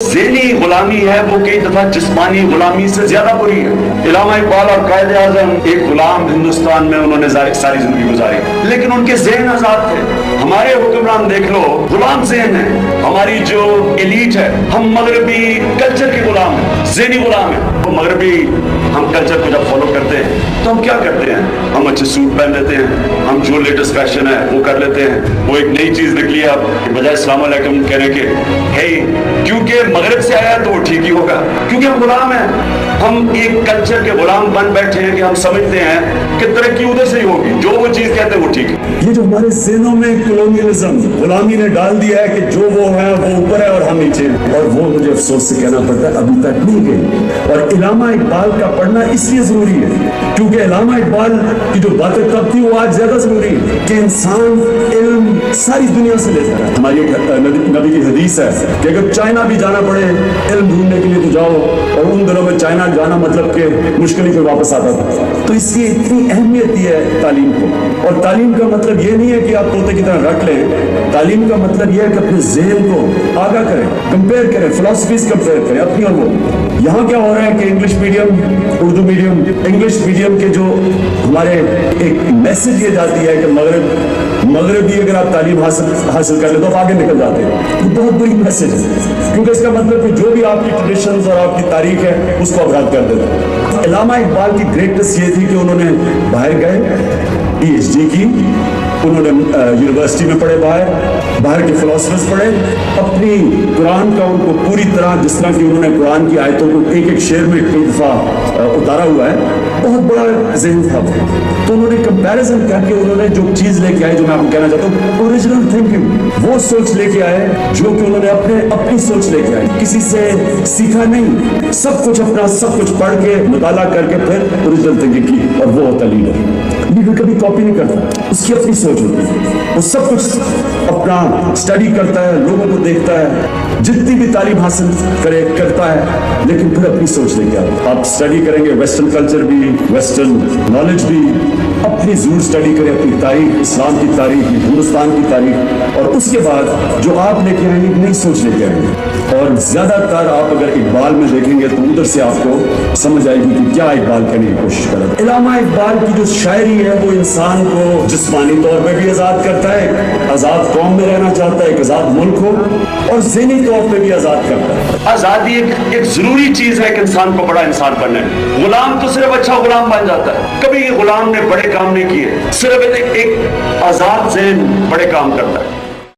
ذہنی غلامی ہے وہ کئی دفعہ جسمانی غلامی سے زیادہ بری ہے. علامہ اقبال اور قائد اعظم ایک غلام ہندوستان میں انہوں نے ساری زندگی گزاری لیکن ان کے ذہن آزاد تھے. ہمارے حکمران دیکھ لو غلام ذہن ہے. ہماری جو ایلیٹ ہے ہم مغربی کلچر کے غلام ہیں, ذہنی غلام ہیں. وہ مغربی ہم کلچر کو جب فالو کرتے ہیں تو ہم کیا کرتے ہیں, ہم اچھے سوٹ پہن لیتے ہیں, ہم جو لیٹسٹ فیشن ہے وہ کر لیتے ہیں. وہ ایک نئی چیز نکلی ہے اب بجائے السلام علیکم کہنے کے ہے کیونکہ مغرب سے آیا تو وہ ٹھیک ہی ہوگا, کیونکہ ہم غلام ہیں. ہم ایک کلچر کے غلام بن بیٹھے ہیں کہ ہم سمجھتے ہیں کہ ترقی ادھر سے ہی ہوگی, جو وہ چیز کہتے ہیں وہ ٹھیک ہے. یہ جو ہمارے ذہنوں میں کولونیلزم غلامی نے ڈال دیا ہے کہ جو وہ ہے وہ اوپر ہے اور ہم نیچے, اور وہ مجھے افسوس سے کہنا پڑتا ہے ابھی تک نہیں گئی. اور علامہ اقبال کا پڑھنا اس لیے ضروری ہے کیونکہ علامہ اقبال کی جو باتیں تب تھی وہ آج زیادہ ضروری ہے کہ انسان علم ساری دنیا سے لیتا ہے. ہماری نبی کی حدیث ہے کہ اگر چائنا بھی جانا پڑے علم ڈھونڈنے کے لیے تو جاؤ, اور ان دنوں میں چائنا جانا مطلب کہ مشکل ہی پہ واپس آتا تھا. تو اس کی اتنی اہمیت دی ہے تعلیم کو, اور تعلیم کا مطلب یہ نہیں ہے کہ آپ طوطے کی طرح رٹ لیں. تعلیم کا مطلب یہ ہے کہ اپنے ذہن کو آگاہ کریں, کمپیئر کریں, فلاسفیز کمپیئر کریں اپنی اور وہ. یہاں کیا ہو رہا ہے کہ English medium, Urdu medium, English medium کے جو ہمارے ایک میسج یہ جاتی ہے کہ مغربی اگر آپ تعلیم حاصل کر لیں تو آپ آگے نکل جاتے ہیں. یہ بہت بڑی میسج ہے کیونکہ اس کا مطلب کہ جو بھی آپ کی ٹریڈیشنز اور آپ کی تاریخ ہے اس کو آپ رد کر دیتے ہیں. علامہ اقبال کی گریٹنس یہ تھی کہ انہوں نے باہر گئے, پی ایچ ڈی کی, انہوں نے یونیورسٹی میں پڑھے, باہر کے فلاسفرز پڑھے, اپنی قرآن کا ان کو پوری طرح جس طرح کہ انہوں نے قرآن کی آیتوں کو ایک ایک شعر میں کئی دفعہ اتارا ہوا ہے, بہت بڑا ذہن تھا. تو انہوں نے کمپیریزن کر کے انہوں نے جو چیز لے کے آئے, جو میں آپ کو کہنا چاہتا ہوں اوریجنل تھنکنگ, وہ سوچ لے کے آئے جو کہ انہوں نے اپنی سوچ لے کے آئے, کسی سے سیکھا نہیں, سب کچھ اپنا سب کچھ پڑھ کے مطالعہ کر کے پھر اوریجنل تھنکنگ کی, اور وہ ہوتا لیڈر. لیڈر کبھی کاپی نہیں کرتا, اس کی اپنی سوچ ہوتی ہے, وہ سب کچھ اپنا اسٹڈی کرتا ہے, لوگوں کو دیکھتا ہے, جتنی بھی تعلیم حاصل کرتا ہے, لیکن پھر اپنی سوچ لے کے آتا. آپ اسٹڈی کریں گے ویسٹرن کلچر بھی, ویسٹرن نالج بھی, اپنی ضرور اسٹڈی کریں, اپنی تاریخ, اسلام کی تاریخ, ہندوستان کی تاریخ, اور اس کے بعد جو آپ لے کے آئیں گے نئی سوچ لے کے آئیں گے. اور زیادہ تر آپ اگر اقبال میں دیکھیں گے تو ادھر سے آپ کو سمجھ آئے گی کہ کیا اقبال کرنے کی کوشش کر رہا ہے. علامہ اقبال کی جو شاعری ہے وہ انسان کو جسمانی طور پہ بھی آزاد کرتا ہے, آزاد قوم میں رہنا چاہتا ہے, ایک آزاد ملک ہو, اور ذہنی طور پہ بھی آزاد کرتا ہے. آزادی ایک ضروری چیز ہے کہ انسان کو بڑا انسان بننے. غلام تو صرف اچھا غلام بن جاتا ہے, کبھی غلام نے بڑے کام نہیں کیے, صرف ایک آزاد ذہن بڑے کام کرتا ہے.